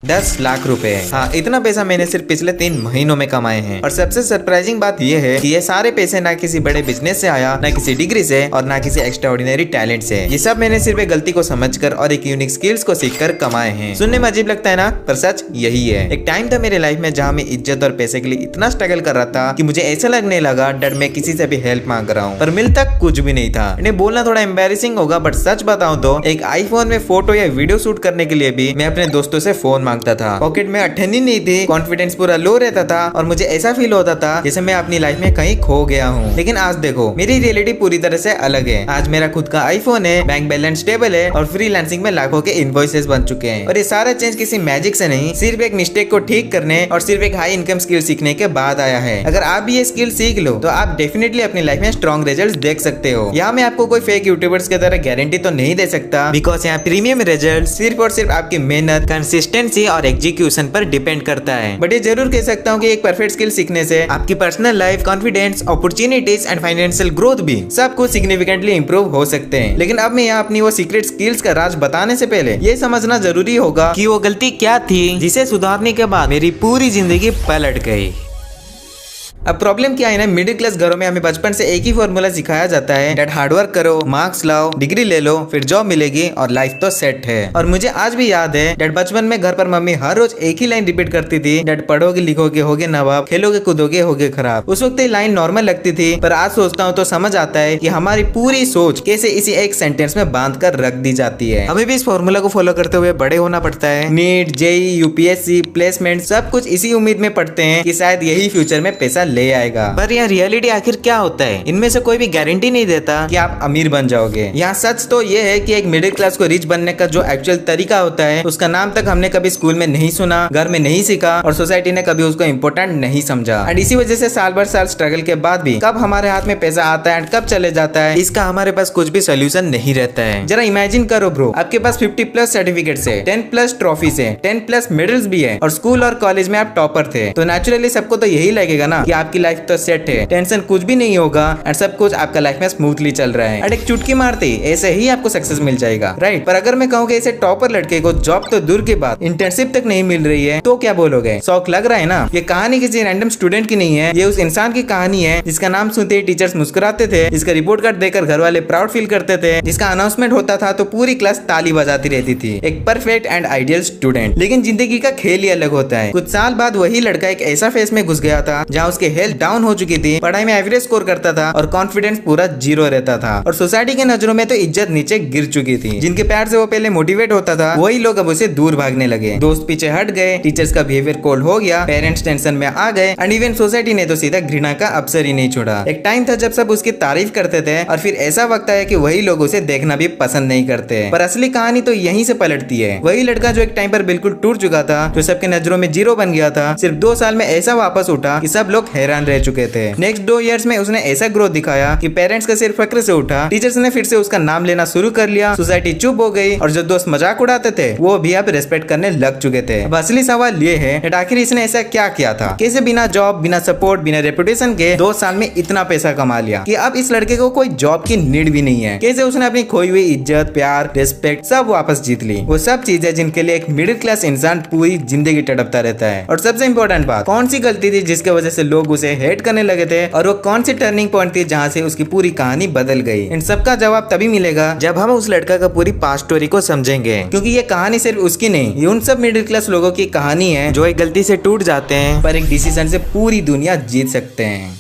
10 लाख रुपए। हाँ, इतना पैसा मैंने सिर्फ पिछले 3 महीनों में कमाए हैं। और सबसे सरप्राइजिंग बात यह है कि ये सारे पैसे ना किसी बड़े बिजनेस से आया, ना किसी डिग्री से और ना किसी एक्स्ट्राऑर्डिनरी टैलेंट से। ये सब मैंने सिर्फ एक गलती को समझकर और एक यूनिक स्किल्स को सीखकर कमाए हैं। सुनने में अजीब लगता है ना, पर सच यही है। एक टाइम था मेरे लाइफ में जहाँ मैं इज्जत और पैसे के लिए इतना स्ट्रगल कर रहा था कि मुझे ऐसा लगने लगा डर मैं किसी से भी हेल्प मांग रहा हूँ, पर मिल तक कुछ भी नहीं था। इन्हें बोलना थोड़ा एम्बैरेसिंग होगा, बट सच बताऊं तो एक आईफोन में फोटो या वीडियो शूट करने के लिए भी मैं अपने दोस्तों से फोन मांगता था। पॉकेट में अठन्नी नहीं थी, कॉन्फिडेंस पूरा लो रहता था और मुझे ऐसा फील होता था जैसे मैं अपनी लाइफ में कहीं खो गया हूँ। लेकिन आज देखो, मेरी रियलिटी पूरी तरह से अलग है। आज मेरा खुद का आईफोन है, बैंक बैलेंस स्टेबल है और फ्रीलांसिंग में लाखों के इनवॉइसेस बन चुके हैं। और ये सारा चेंज किसी मैजिक से नहीं, सिर्फ एक मिस्टेक को ठीक करने और सिर्फ एक हाई इनकम स्किल सीखने के बाद आया है। अगर आप भी ये स्किल सीख लो तो आप डेफिनेटली अपनी लाइफ में स्ट्रॉन्ग रिजल्ट देख सकते हो। यहाँ मैं आपको कोई फेक यूट्यूबर्स की तरह गारंटी तो नहीं दे सकता, बिकॉज यहाँ प्रीमियम रिजल्ट सिर्फ और सिर्फ आपकी मेहनत, कंसिस्टेंसी और एग्जीक्यूशन पर डिपेंड करता है। बट ये जरूर कह सकता हूँ कि एक परफेक्ट स्किल सीखने से आपकी personal life, confidence, opportunities and financial growth भी सब कुछ सिग्निफिकेंटली इंप्रूव हो सकते हैं। लेकिन अब मैं यहाँ अपनी वो सीक्रेट स्किल्स का राज बताने से पहले ये समझना जरूरी होगा कि वो गलती क्या थी जिसे सुधारने के बाद मेरी पूरी जिंदगी पलट गई। अब प्रॉब्लम क्या है ना, मिडिल क्लास घरों में हमें बचपन से एक ही फॉर्मूला सिखाया जाता है, डैट हार्डवर्क करो, मार्क्स लाओ, डिग्री ले लो, फिर जॉब मिलेगी और लाइफ तो सेट है। और मुझे आज भी याद है डैट बचपन में घर पर मम्मी हर रोज एक ही लाइन रिपीट करती थी, डैट पढ़ोगे लिखोगे होगे नवाब, खेलोगे कूदोगे होगे खराब। उस वक्त ये लाइन नॉर्मल लगती थी, पर आज सोचता हूँ तो समझ आता है कि हमारी पूरी सोच कैसे इसी एक सेंटेंस में बांध कर रख दी जाती है। हमें भी इस फॉर्मूला को फॉलो करते हुए बड़े होना पड़ता है। नीट, जेई, यूपीएससी, प्लेसमेंट सब कुछ इसी उम्मीद में पढ़ते हैं कि शायद यही फ्यूचर में पैसा ले आएगा। यहाँ रियलिटी आखिर क्या होता है, इनमें से कोई भी गारंटी नहीं देता कि आप अमीर बन जाओगे। यहाँ सच तो ये है कि एक मिडिल क्लास को रिच बनने का जो एक्चुअल तरीका होता है उसका नाम तक हमने कभी स्कूल में नहीं सुना, घर में नहीं सीखा और सोसाइटी ने कभी उसको इम्पोर्टेंट नहीं समझा। और इसी वजह से साल भर साल स्ट्रगल के बाद भी कब हमारे हाथ में पैसा आता है और कब चले जाता है, इसका हमारे पास कुछ भी सोल्यूशन नहीं रहता है। जरा इमेजिन करो ब्रो, आपके पास 50+ सर्टिफिकेट है, 10+ ट्रॉफी है, 10+ मेडल्स भी है और स्कूल और कॉलेज में आप टॉपर थे, तो नेचुरली सबको तो यही लगेगा ना कि आपकी लाइफ तो सेट है, टेंशन कुछ भी नहीं होगा और सब कुछ आपका लाइफ में स्मूथली चल रहा है और एक चुटकी मारते ही ऐसे ही आपको सक्सेस मिल जाएगा, राइट। पर अगर मैं कहूँ कि ऐसे टॉपर लड़के को जॉब तो दूर के बाद इंटर्नशिप तक नहीं मिल रही है तो क्या बोलोगे? शौक लग रहा है ना? ये कहानी किसी रैंडम स्टूडेंट की नहीं है, ये उस इंसान की कहानी है जिसका नाम सुनते ही टीचर्स मुस्कुराते थे, जिसका रिपोर्ट कार्ड देखकर घर वाले प्राउड फील करते थे, जिसका अनाउंसमेंट होता था तो पूरी क्लास ताली बजाती रहती थी। एक परफेक्ट एंड आइडियल स्टूडेंट। लेकिन जिंदगी का खेल ही अलग होता है। कुछ साल बाद वही लड़का एक ऐसा फेस में घुस गया था जहाँ उसकी हेल्थ डाउन हो चुकी थी, पढ़ाई में एवरेज स्कोर करता था और कॉन्फिडेंस पूरा जीरो रहता था और सोसाइटी के नजरों में तो इज्जत नीचे गिर चुकी थी। जिनके प्यार से वो पहले मोटिवेट होता था वही लोग अब उसे दूर भागने लगे, दोस्त पीछे हट गए, टीचर्स का बिहेवियर कोल्ड हो गया, पेरेंट्स टेंशन में आ गए एंड इवन सोसाइटी ने तो सीधा घृणा का अवसर ही नहीं छोड़ा। एक टाइम था जब सब उसकी तारीफ करते थे और फिर ऐसा वक्त आया कि वही लोग उसे देखना भी पसंद नहीं करते। पर असली कहानी तो यहीं से पलटती है। वही लड़का जो एक टाइम पर बिल्कुल टूट चुका था, जो सबके नजरों में जीरो बन गया था, सिर्फ 2 साल में ऐसा वापस उठा कि सब लोग हैरान रह चुके थे। नेक्स्ट 2 इयर्स में उसने ऐसा ग्रोथ दिखाया कि पेरेंट्स का सिर फक्र से उठा, टीचर्स ने फिर से उसका नाम लेना शुरू कर लिया, सोसाइटी चुप हो गई और जो दोस्त मजाक उड़ाते थे वो भी अब रेस्पेक्ट करने लग चुके थे। अब असली सवाल ये है कि आखिर इसने ऐसा क्या किया था, कैसे बिना जॉब, बिना सपोर्ट, बिना रेपुटेशन के 2 साल में इतना पैसा कमा लिया कि अब इस लड़के को कोई जॉब की नीड भी नहीं है। कैसे उसने अपनी खोई हुई इज्जत, प्यार, रेस्पेक्ट सब वापस जीत ली। वो सब चीजें जिनके लिए एक मिडिल क्लास इंसान पूरी जिंदगी तड़पता रहता है। और सबसे इम्पोर्टेंट बात, कौन सी गलती थी जिसके वजह से लोग उसे हेट करने लगे थे और वो कौन सी टर्निंग पॉइंट थी जहाँ से उसकी पूरी कहानी बदल गई। इन सबका जवाब तभी मिलेगा जब हम उस लड़का का पूरी पास्ट स्टोरी को समझेंगे, क्योंकि ये कहानी सिर्फ उसकी नहीं, ये उन सब मिडिल क्लास लोगों की कहानी है जो एक गलती से टूट जाते हैं पर एक डिसीजन से पूरी दुनिया जीत सकते हैं।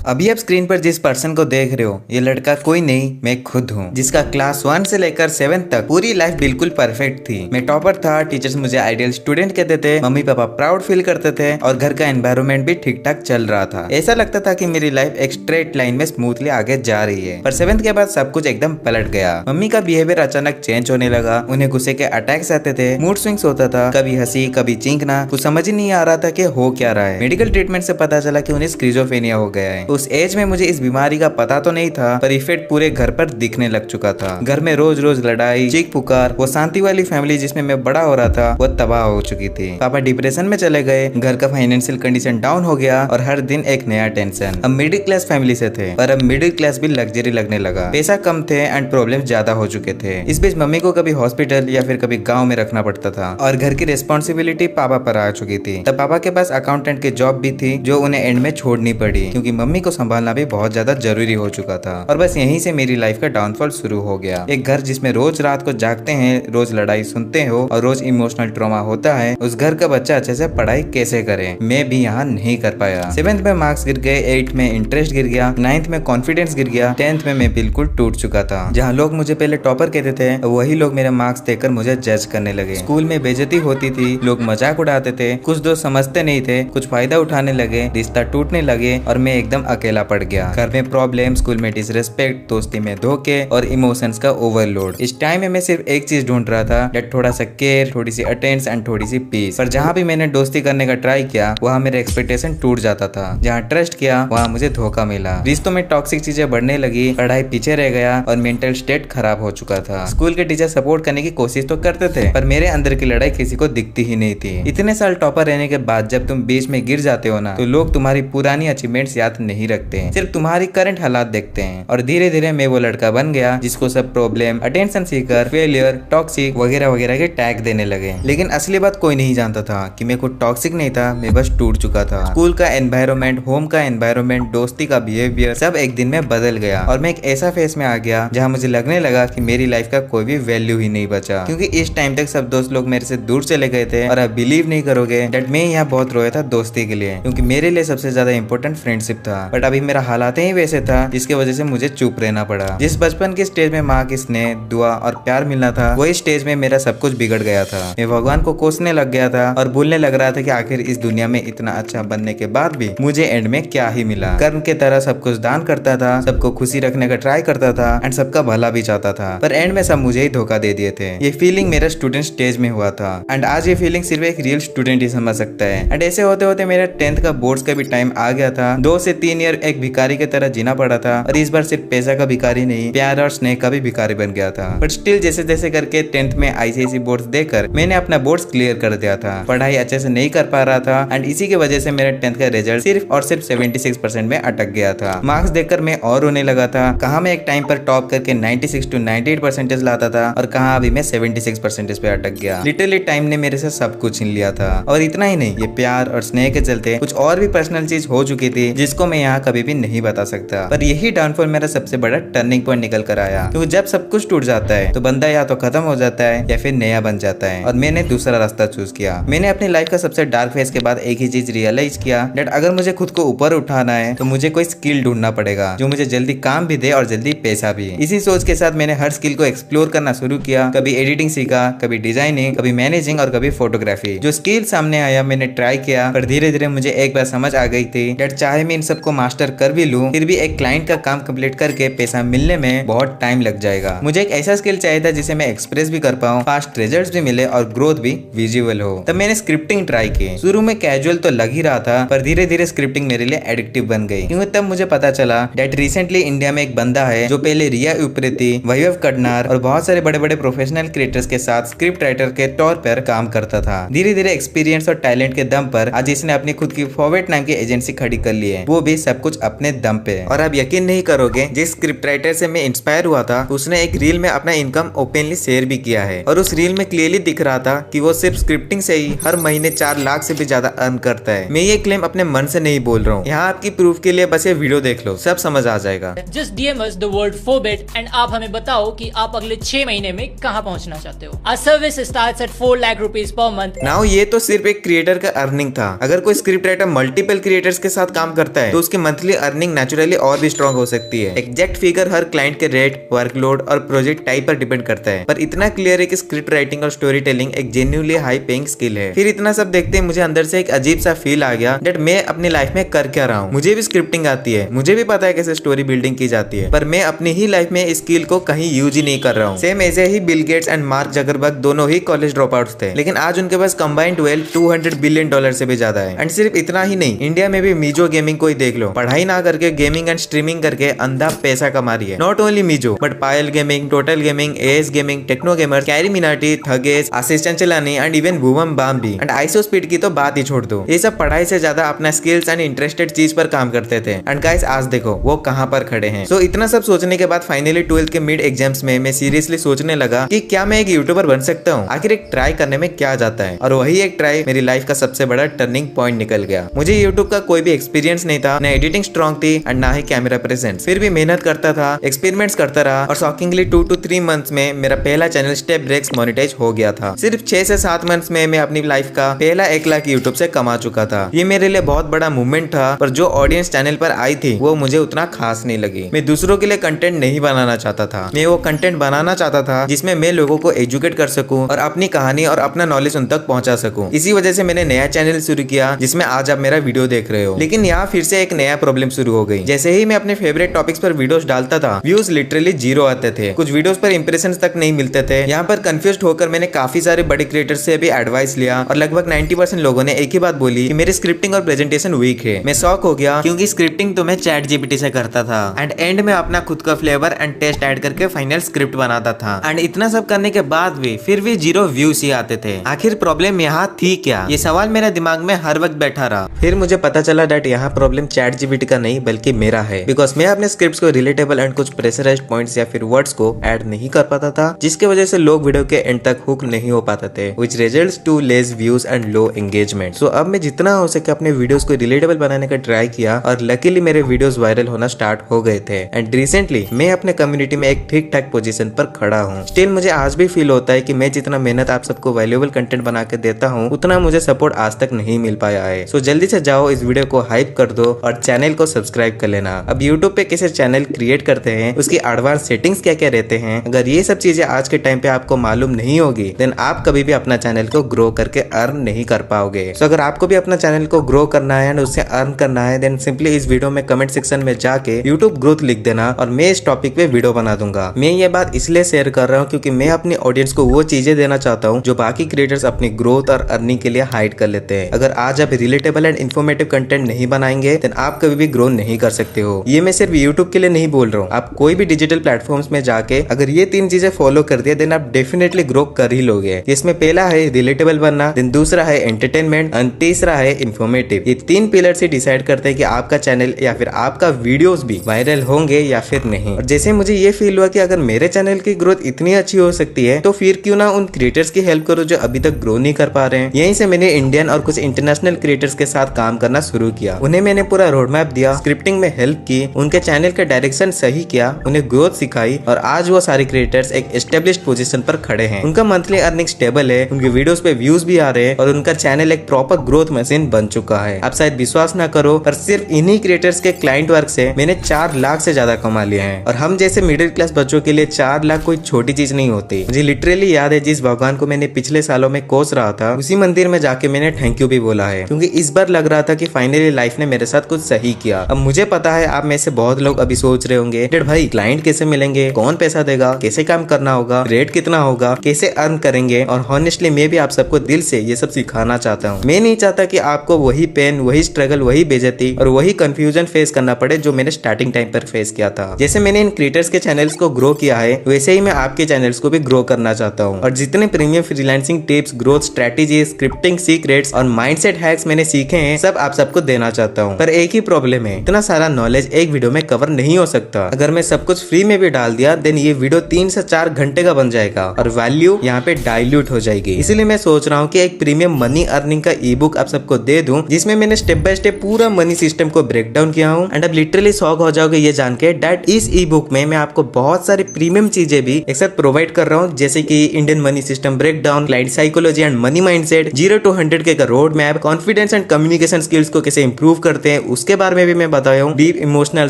अभी आप स्क्रीन पर जिस पर्सन को देख रहे हो, ये लड़का कोई नहीं, मैं खुद हूँ, जिसका क्लास 1 से लेकर 7 तक पूरी लाइफ बिल्कुल परफेक्ट थी। मैं टॉपर था, टीचर्स मुझे आइडियल स्टूडेंट कहते थे, मम्मी पापा प्राउड फील करते थे और घर का एनवायरनमेंट भी ठीक ठाक चल रहा था। ऐसा लगता था कि मेरी लाइफ एक स्ट्रेट लाइन में स्मूथली आगे जा रही है। पर 7th के बाद सब कुछ एकदम पलट गया। मम्मी का बिहेवियर अचानक चेंज होने लगा, उन्हें गुस्से के अटैक्स आते थे, मूड स्विंग्स होता था, कभी हंसी कभी चीखना, कुछ समझ ही नहीं आ रहा था कि हो क्या रहा है। मेडिकल ट्रीटमेंट से पता चला कि उन्हें स्किज़ोफ्रेनिया हो गया है। उस एज में मुझे इस बीमारी का पता तो नहीं था, पर इफेक्ट पूरे घर पर दिखने लग चुका था। घर में रोज रोज लड़ाई, चीख पुकार, वो शांति वाली फैमिली जिसमें मैं बड़ा हो रहा था वो तबाह हो चुकी थी। पापा डिप्रेशन में चले गए, घर का फाइनेंशियल कंडीशन डाउन हो गया और हर दिन एक नया टेंशन। हम मिडिल क्लास फैमिली से थे, पर अब मिडिल क्लास भी लग्जरी लगने लगा। पैसा कम थे एंड प्रॉब्लम ज्यादा हो चुके थे। इस बीच मम्मी को कभी हॉस्पिटल या फिर कभी गाँव में रखना पड़ता था और घर की रिस्पॉन्सिबिलिटी पापा पर आ चुकी थी। तब पापा के पास अकाउंटेंट की जॉब भी थी जो उन्हें एंड में छोड़नी पड़ी, क्योंकि मम्मी को संभालना भी बहुत ज्यादा जरूरी हो चुका था। और बस यहीं से मेरी लाइफ का डाउनफॉल शुरू हो गया। एक घर जिसमें रोज रात को जागते हैं, रोज लड़ाई सुनते हो और रोज इमोशनल ट्रॉमा होता है, उस घर का बच्चा अच्छे से पढ़ाई कैसे करे? मैं भी यहाँ नहीं कर पाया। 7th में मार्क्स गिर गए, 8th में इंटरेस्ट गिर गया, 9th में कॉन्फिडेंस गिर गया, 10th में मैं बिल्कुल टूट चुका था। जहाँ लोग मुझे पहले टॉपर कहते थे, वही लोग मेरे मार्क्स देखकर मुझे जज करने लगे। स्कूल में बेइज्जती होती थी, लोग मजाक उड़ाते थे, कुछ दोस्त समझते नहीं थे, कुछ फायदा उठाने लगे, रिश्ता टूटने लगे और मैं एकदम अकेला पड़ गया। घर में प्रॉब्लम, स्कूल में डिसरेस्पेक्ट, दोस्ती में धोखे और इमोशंस का ओवरलोड। इस टाइम में मैं सिर्फ एक चीज ढूंढ रहा था, दैट थोड़ा सा केयर, थोड़ी सी अटेंशन एंड थोड़ी सी पीस। पर जहाँ भी मैंने दोस्ती करने का ट्राई किया, वहाँ मेरे एक्सपेक्टेशन टूट जाता था। जहाँ ट्रस्ट किया, वहाँ मुझे धोखा मिला। रिश्तों में टॉक्सिक चीजें बढ़ने लगी, पढ़ाई पीछे रह गया और मेंटल स्टेट खराब हो चुका था। स्कूल के टीचर सपोर्ट करने की कोशिश तो करते थे, पर मेरे अंदर की लड़ाई किसी को दिखती ही नहीं थी। इतने साल टॉपर रहने के बाद जब तुम बीच में गिर जाते हो ना, तो लोग तुम्हारी पुरानी अचीवमेंट्स याद नहीं रखते, सिर्फ तुम्हारी करंट हालात देखते हैं। और धीरे धीरे मैं वो लड़का बन गया जिसको सब problem, attention seeker, failure, toxic वगैरह वगैरह के टैग देने लगे। लेकिन असली बात कोई नहीं जानता था कि मैं कुछ टॉक्सिक नहीं था, मैं बस टूट चुका था। स्कूल का एनवायरनमेंट, होम का एनवायरनमेंट, दोस्ती का बिहेवियर सब एक दिन में बदल गया और मैं एक ऐसा फेस में आ गया जहाँ मुझे लगने लगा कि मेरी लाइफ का कोई भी वैल्यू ही नहीं बचा। क्योंकि इस टाइम तक सब दोस्त लोग मेरे से दूर चले गए थे और आप बिलीव नहीं करोगे दैट मैं यहाँ बहुत रोया था दोस्ती के लिए, क्योंकि मेरे लिए सबसे ज्यादा इंपॉर्टेंट फ्रेंडशिप था। बट अभी मेरा हालात ही वैसे था जिसकी वजह से मुझे चुप रहना पड़ा। जिस बचपन के स्टेज में माँ की स्नेह, दुआ और प्यार मिलना था, वही स्टेज में मेरा सब कुछ बिगड़ गया था। मैं भगवान को कोसने लग गया था और भूलने लग रहा था कि आखिर इस दुनिया में इतना अच्छा बनने के बाद भी मुझे एंड में क्या ही मिला। कर्म के तरह सब कुछ दान करता था, सबको खुशी रखने का ट्राई करता था एंड सबका भला भी चाहता था, पर एंड में सब मुझे ही धोखा दे दिए थे। ये फीलिंग मेरा स्टूडेंट स्टेज में हुआ था एंड आज ये फीलिंग सिर्फ एक रियल स्टूडेंट ही समझ सकता है। एंड ऐसे होते होते मेरा 10th का बोर्ड्स का भी टाइम आ गया था। 2 से 3 ईयर एक भिखारी की तरह जीना पड़ा था और इस बार सिर्फ पैसा का भिखारी नहीं, प्यार और स्नेह का भी भिखारी बन गया था। बट स्टिल जैसे जैसे करके 10th में ICSE बोर्ड्स देकर मैंने अपना बोर्ड्स क्लियर कर दिया था। पढ़ाई अच्छे से नहीं कर पा रहा था एंड इसी की वजह से मेरा 10th का रिजल्ट सिर्फ और सिर्फ 76% में अटक गया था। मार्क्स देखकर मैं और रोने लगा था। कहाँ मैं एक टाइम पर टॉप करके 96 to 98% लाता था और कहाँ अभी मैं 76% पे अटक गया। लिटरली टाइम ने मेरे से सब कुछ छीन लिया था। और इतना ही नहीं, ये प्यार और स्नेह के चलते कुछ और भी पर्सनल चीज हो चुकी थी जिसको मैं यहाँ कभी भी नहीं बता सकता। पर यही डाउनफॉल मेरा सबसे बड़ा टर्निंग पॉइंट निकल कर आया, क्योंकि जब सब कुछ टूट जाता है तो बंदा या तो खत्म हो जाता है या फिर नया बन जाता है। और मैंने दूसरा रास्ता चूज किया। मैंने अपनी लाइफ का सबसे डार्क फेज के बाद एक ही चीज रियलाइज किया, दैट अगर मुझे खुद को ऊपर उठाना है तो मुझे कोई स्किल ढूंढना पड़ेगा जो मुझे जल्दी काम भी दे और जल्दी पैसा भी। इसी सोच के साथ मैंने हर स्किल को एक्सप्लोर करना शुरू किया। कभी एडिटिंग सीखा, कभी डिजाइनिंग, कभी मैनेजिंग और कभी फोटोग्राफी। जो स्किल सामने आया मैंने ट्राई किया, पर धीरे धीरे मुझे एक बार समझ आ गई थी दैट चाहे मैं इन सबको मास्टर कर भी लूं, फिर भी एक क्लाइंट का काम कंप्लीट करके पैसा मिलने में बहुत टाइम लग जाएगा। मुझे एक ऐसा स्किल चाहिए था जिसे मैं एक्सप्रेस भी कर पाऊं, फास्ट रिजल्ट्स भी मिले और ग्रोथ भी विजिबल हो। तब मैंने स्क्रिप्टिंग ट्राई की। शुरू में कैजुअल तो लग ही रहा था, पर धीरे धीरे स्क्रिप्टिंग मेरे लिए एडिक्टिव बन गई। क्योंकि तब मुझे पता चला दैट रिसेंटली इंडिया में एक बंदा है जो पहले रिया उप्रेती, वैभव कडनार और बहुत सारे बड़े बड़े प्रोफेशनल क्रिएटर्स के साथ स्क्रिप्ट राइटर के तौर पर काम करता था। धीरे धीरे एक्सपीरियंस और टैलेंट के दम पर आज इसने अपनी खुद की फॉरवर्ड नाम की एजेंसी खड़ी कर ली है, वो भी सब कुछ अपने दम पे। और आप यकीन नहीं करोगे, जिस स्क्रिप्ट राइटर से मैं इंस्पायर हुआ था उसने एक रील में अपना इनकम ओपनली शेयर भी किया है और उस रील में क्लियरली दिख रहा था कि वो सिर्फ स्क्रिप्टिंग से ही हर महीने 4 लाख से भी ज्यादा अर्न करता है। मैं ये क्लेम अपने मन से नहीं बोल रहा हूँ, यहाँ आपकी प्रूफ के लिए बस ये वीडियो देख लो, सब समझ आ जाएगा। Just DM us the word forbid and आप हमें बताओ कि आप अगले 6 महीने में कहाँ पहुँचना चाहते हो। Our service starts at 4 lakh rupees per month। Now ये तो सिर्फ एक क्रिएटर का अर्निंग था। अगर कोई स्क्रिप्ट राइटर मल्टीपल क्रिएटर्स के साथ काम करता है तो उसकी मंथली अर्निंग नेचुरली और भी स्ट्रॉन्ग हो सकती है। एग्जैक्ट फिगर हर क्लाइंट के रेट, वर्कलोड और प्रोजेक्ट टाइप पर डिपेंड करता है, पर इतना क्लियर है कि स्क्रिप्ट राइटिंग और स्टोरी टेलिंग एक जेन्युइनली हाई पेइंग स्किल है। फिर इतना सब देखते ही मुझे अंदर से एक अजीब सा फील आ गया दैट मैं अपनी लाइफ में कर क्या रहा हूँ। मुझे भी स्क्रिप्टिंग आती है, मुझे भी पता है कैसे स्टोरी बिल्डिंग की जाती है, पर मैं अपनी ही लाइफ में इस स्किल को कहीं यूज ही नहीं कर रहा हूँ। सेम ऐसे ही Bill Gates and Mark Zuckerberg दोनों ही कॉलेज ड्रॉप आउट्स थे, लेकिन आज उनके पास कंबाइंड वेल्थ $200 बिलियन से भी ज्यादा है। एंड सिर्फ इतना ही नहीं, इंडिया में भी मीजो गेमिंग को ही देख लो, पढ़ाई ना करके गेमिंग एंड स्ट्रीमिंग करके अंधा पैसा कमा रही है। नॉट ओनली मीजो but Payal Gaming, Total Gaming, AS Gaming, Techno Gamer, Carry Minati, Thugesh, Ashish Chanchlani and even Bhuvan Bam भी एंड आइसो स्पीड की तो बात ही छोड़ दो। ये सब पढ़ाई से ज्यादा अपना स्किल्स एंड इंटरेस्टेड चीज पर काम करते थे एंड गाइस आज देखो वो कहाँ पर खड़े हैं। सो इतना सब सोचने के बाद फाइनली 12th के मिड एग्जाम्स में मैं सीरियसली सोचने लगा कि क्या मैं एक यूट्यूबर बन सकता हूँ, आखिर एक ट्राई करने में क्या जाता है। और वही एक ट्राई मेरी लाइफ का सबसे बड़ा टर्निंग पॉइंट निकल गया। मुझे यूट्यूब का कोई भी एक्सपीरियंस नहीं था, ना एडिटिंग स्ट्रॉन्ग थी एंड ना ही कैमरा प्रेजेंस। फिर भी मेहनत करता था, एक्सपेरिमेंट्स करता रहा और शॉकिंगली 2 to 3 मंथ्स में मेरा पहला चैनल स्टेप ब्रेक्स मोनेटाइज हो गया था। सिर्फ 6 से 7 मंथ्स में मैं अपनी लाइफ का पहला 1 लाख यूट्यूब से कमा चुका था। ये मेरे लिए बहुत बड़ा मूवमेंट था, पर जो ऑडियंस चैनल पर आई थी वो मुझे उतना खास नहीं लगी। मैं दूसरों के लिए कंटेंट नहीं बनाना चाहता था, मैं वो कंटेंट बनाना चाहता था जिसमें मैं लोगों को एजुकेट कर सकूं और अपनी कहानी और अपना नॉलेज उन तक पहुंचा सकूं। इसी वजह से मैंने नया चैनल शुरू किया जिसमें आज आप मेरा वीडियो देख रहे हो। लेकिन यहाँ फिर से एक नया प्रॉब्लम शुरू हो गई। जैसे ही मैं अपने फेवरेट टॉपिक्स पर वीडियोस डालता था, व्यूज लिटरली 0 आते थे, कुछ वीडियोस पर इंप्रेशंस तक नहीं मिलते थे। यहाँ पर कंफ्यूज्ड होकर मैंने काफी सारे बड़े क्रिएटर्स से भी एडवाइस लिया और लगभग 90% लोगों ने एक ही बात बोली कि मेरी स्क्रिप्टिंग और प्रेजेंटेशन वीक है। मैं शॉक हो गया क्योंकि स्क्रिप्टिंग तो मैं चैट जीपीटी से करता था एंड एंड में अपना खुद का फ्लेवर एंड टेस्ट ऐड करके फाइनल स्क्रिप्ट बनाता था एंड इतना सब करने के बाद भी फिर भी 0 व्यूज ही आते थे। आखिर प्रॉब्लम यहाँ थी क्या, ये सवाल मेरे दिमाग में हर वक्त बैठा रहा। फिर मुझे पता चला दैट यहाँ प्रॉब्लम चैट जीपीटी का नहीं बल्कि मेरा है, बिकॉज मैं अपने स्क्रिप्ट्स को रिलेटेबल एंड कुछ प्रेशराइज्ड पॉइंट्स या फिर वर्ड्स को ऐड नहीं कर पाता था, जिसके वजह से लोग वीडियो के एंड तक हुक नहीं हो पाते थे, which results to less views and low engagement। So अब मैं जितना हो सके अपने वीडियोस को रिलेटेबल बनाने का ट्राई किया और लकीली मेरे वीडियोस वायरल होना स्टार्ट हो गए थे एंड रिसेंटली मैं अपने कम्युनिटी में एक ठीक ठाक पोजीशन पर खड़ा हूँ। स्टिल मुझे आज भी फील होता है कि मैं जितना मेहनत आप सबको वैल्यूएबल कंटेंट बना के देता हूँ उतना मुझे सपोर्ट आज तक नहीं मिल पाया है। सो जल्दी से जाओ इस वीडियो को हाइप कर दो और चैनल को सब्सक्राइब कर लेना। अब यूट्यूब पे कैसे चैनल क्रिएट करते हैं, उसकी एडवांस सेटिंग्स क्या क्या रहते हैं, अगर ये सब चीजें आज के टाइम पे आपको मालूम नहीं होगी देन आप कभी भी अपना चैनल को ग्रो करके अर्न नहीं कर पाओगे। सो अगर आपको भी अपना चैनल को ग्रो करना है एंड उससे अर्न करना है देन सिंपली इस वीडियो में कमेंट सेक्शन में जाके यूट्यूब ग्रोथ लिख देना और मैं इस टॉपिक पे वीडियो बना दूंगा। मैं ये बात इसलिए शेयर कर रहा हूँ क्योंकि मैं अपनी ऑडियंस को वो चीजें देना चाहता हूँ जो बाकी क्रिएटर्स अपनी ग्रोथ और अर्निंग के लिए हाइड कर लेते हैं। अगर आज आप रिलेटेबल एंड इन्फॉर्मेटिव कंटेंट नहीं बनाएंगे देन आप कभी भी ग्रो नहीं कर सकते हो। ये मैं सिर्फ यूट्यूब के लिए नहीं बोल रहा हूँ, आप कोई भी डिजिटल प्लेटफॉर्म्स में जाके अगर ये 3 चीजें फॉलो कर दिया देन आप डेफिनेटली ग्रो कर ही लोगे। इसमें पहला है रिलेटेबल बनना, देन दूसरा है एंटरटेनमेंट एंड तीसरा है इन्फॉर्मेटिव। ये 3 पिलर से डिसाइड करते हैं कि आपका चैनल या फिर आपका वीडियोस भी वायरल होंगे या फिर नहीं। और जैसे मुझे ये फील हुआ कि अगर मेरे चैनल की ग्रोथ इतनी अच्छी हो सकती है तो फिर क्यों ना उन क्रिएटर्स की हेल्प करो जो अभी तक ग्रो नहीं कर पा रहे हैं। यहीं से मैंने इंडियन और कुछ इंटरनेशनल क्रिएटर्स के साथ काम करना शुरू किया। उन्हें मैंने पूरा रोड मैप दिया, स्क्रिप्टिंग में हेल्प की, उनके चैनल का डायरेक्शन सही किया, उन्हें ग्रोथ सिखाई और आज वो सारे क्रिएटर्स एक एस्टेब्लिश्ड पोजीशन पर खड़े हैं। उनका मंथली अर्निंग स्टेबल है, उनके वीडियोस पे व्यूज भी आ रहे हैं और उनका चैनल एक प्रॉपर ग्रोथ मशीन बन चुका है। आप शायद विश्वास ना करो पर सिर्फ इन्हीं क्रिएटर्स के क्लाइंट वर्क से मैंने 4 लाख से ज्यादा कमा लिया है। और हम जैसे मिडिल क्लास बच्चों के लिए 4 लाख कोई छोटी चीज नहीं होती। मुझे लिटरली याद है जिस भगवान को मैंने पिछले सालों में कोस रहा था उसी मंदिर में जाके मैंने थैंक यू भी बोला है, क्योंकि इस बार लग रहा था कि फाइनली लाइफ ने मेरे साथ कुछ सही किया। अब मुझे पता है आप में से बहुत लोग अभी सोच रहे होंगे डेड भाई क्लाइंट कैसे मिलेंगे, कौन पैसा देगा, कैसे काम करना होगा, रेट कितना होगा, कैसे अर्न करेंगे। और हॉनेस्टली मैं भी आप सबको दिल से ये सब सिखाना चाहता हूँ। मैं नहीं चाहता कि आपको वही पेन, वही स्ट्रगल, वही बेइज्जती और वही कंफ्यूजन फेस करना पड़े जो मैंने स्टार्टिंग टाइम पर फेस किया था। जैसे मैंने इन क्रिएटर्स के चैनल्स को ग्रो किया है वैसे ही मैं आपके चैनल्स को भी ग्रो करना चाहता हूँ। और जितने premium freelancing tips, growth strategy, scripting secrets और माइंडसेट हैक्स मैंने सीखे हैं सब आप सबको देना चाहता हूँ। पर एक ही प्रॉब्लम है, इतना सारा नॉलेज एक वीडियो में कवर नहीं हो सकता। अगर मैं सब कुछ फ्री में भी डाल दिया देन ये वीडियो 3 से 4 घंटे का बन जाएगा और वैल्यू यहाँ पे डाइल्यूट हो जाएगी। इसीलिए मैं सोच रहा हूँ कि एक प्रीमियम मनी अर्निंग का ई बुक आप सबको दे दूं जिसमें मैंने स्टेप बाय स्टेप पूरा मनी सिस्टम को ब्रेक डाउन किया हूँ। एंड अब लिटरली शॉक हो जाओगे ये जान के दैट इस ई बुक में मैं आपको बहुत सारी प्रीमियम चीजें भी एक साथ प्रोवाइड कर रहा हूँ, जैसे कि Indian money system break down, client psychology and money mindset, 0 to 100K का road map, confidence and communication skills को कैसे इंप्रूव करते हैं उसके बारे में भी मैं बताया हूँ, deep emotional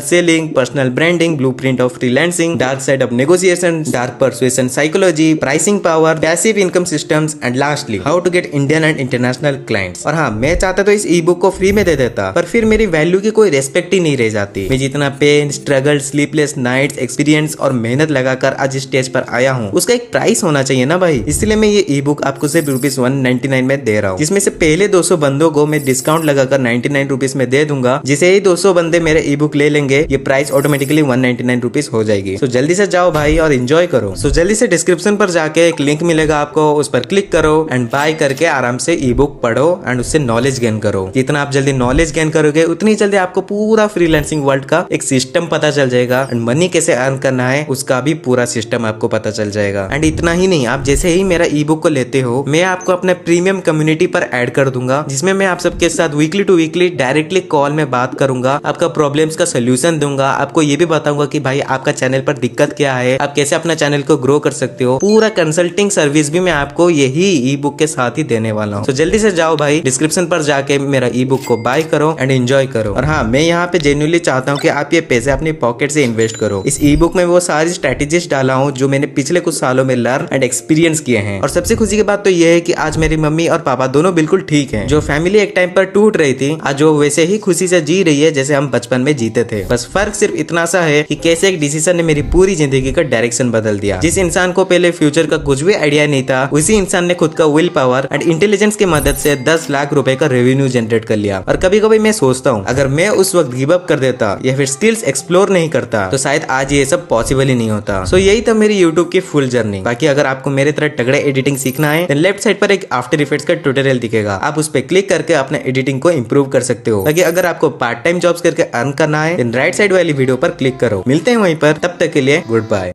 selling, personal branding, blueprint of freelancing, dark side of negotiation, dark persuasion psychology, pricing power, passive income systems and lastly how to get Indian and international clients. और हाँ, मैं चाहता तो इस ई बुक को फ्री में दे देता पर फिर मेरी वैल्यू की कोई रेस्पेक्ट ही नहीं रह जाती। मैं जितना pain, struggle, sleepless nights, experience और मेहनत लगाकर आज स्टेज पर आया हूँ उसका एक प्राइस होना चाहिए ना भाई। इसलिए मैं ये ई बुक आपको सिर्फ ₹199 में दे रहा हूँ, जिसमें से पहले 200 बंदों को मैं डिस्काउंट लगाकर 99 रुपीज में दे दूंगा जिसे ही 200 बंदे मेरे ई बुक ले लेंगे, ये प्राइस ऑटोमेटिकली 199 रुपीज हो जाएगी। सो जल्दी से जाओ भाई और एंजॉय करो। सो जल्दी से डिस्क्रिप्शन पर जाके एक लिंक मिलेगा आपको, उस पर क्लिक करो एंड बाय करके आराम से ई बुक पढ़ो एंड उससे नॉलेज गेन करो। जितना आप जल्दी नॉलेज गेन करोगे उतनी जल्दी आपको पूरा फ्रीलांसिंग वर्ल्ड का एक सिस्टम पता चल जाएगा एंड मनी कैसे अर्न करना है उसका भी पूरा सिस्टम आपको पता चल जाएगा। एंड इतना ही नहीं, आप जैसे ही मेरा ई बुक को लेते हो, मैं आपको अपने प्रीमियम कम्युनिटी पर ऐड कर दूंगा, जिसमें मैं आप सबके साथ weekly to weekly directly call में बात करूंगा, आपका प्रॉब्लम्स का सोल्यूशन दूंगा, आपको ये भी बताऊंगा कि भाई आपका चैनल पर दिक्कत क्या है, आप कैसे अपना चैनल को ग्रो कर सकते हो। पूरा कंसल्टिंग सर्विस भी मैं आपको यही ई बुक के साथ ही देने वाला हूँ। तो जल्दी से जाओ भाई, डिस्क्रिप्शन पर जाके मेरा ई बुक को बाय करो एंड एंजॉय करो। और हाँ, मैं यहाँ पे जेन्युइनली चाहता हूँ कि आप ये पैसे अपनी पॉकेट से इन्वेस्ट करो। इस ई बुक में वो सारी स्ट्रेटेजीज डाला हूँ जो मैंने पिछले कुछ सालों में लर्न एंड एक्सपीरियंस किए हैं। और सबसे खुशी की बात तो ये है कि आज मेरी मम्मी और पापा दोनों बिल्कुल ठीक हैं। जो फैमिली एक टाइम पर टूट रही थी, आज वो वैसे ही खुशी से जी रही है जैसे हम बचपन में जीते थे। बस फर्क सिर्फ इतना सा है कि कैसे एक डिसीजन ने मेरी पूरी जिंदगी का डायरेक्शन बदल दिया। जिस इंसान को पहले फ्यूचर का कुछ भी आइडिया नहीं था, उसी इंसान ने खुद का विल पावर एंड इंटेलिजेंस की मदद से 10 लाख रुपए का रेवेन्यू जनरेट कर लिया। और कभी कभी मैं सोचता हूँ, अगर मैं उस वक्त गिव अप कर देता या फिर स्किल्स एक्सप्लोर नहीं करता तो शायद आज ये सब पॉसिबल ही नहीं होता। सो यही था मेरी यूट्यूब की फुल जर्नी। बाकी अगर आपको मेरे तरह तगड़े एडिटिंग सीखना है तो लेफ्ट साइड पर एक आफ्टर इफेक्ट्स का ट्यूटोरियल दिखेगा, आप उस पर क्लिक करके अपने एडिटिंग को इंप्रूव कर सकते हो। बाकी अगर आपको पार्ट टाइम जॉब्स करके अर्न करना है तो राइट साइड वाली वीडियो पर क्लिक करो। मिलते हैं वहीं पर, तब तक के लिए गुड बाय।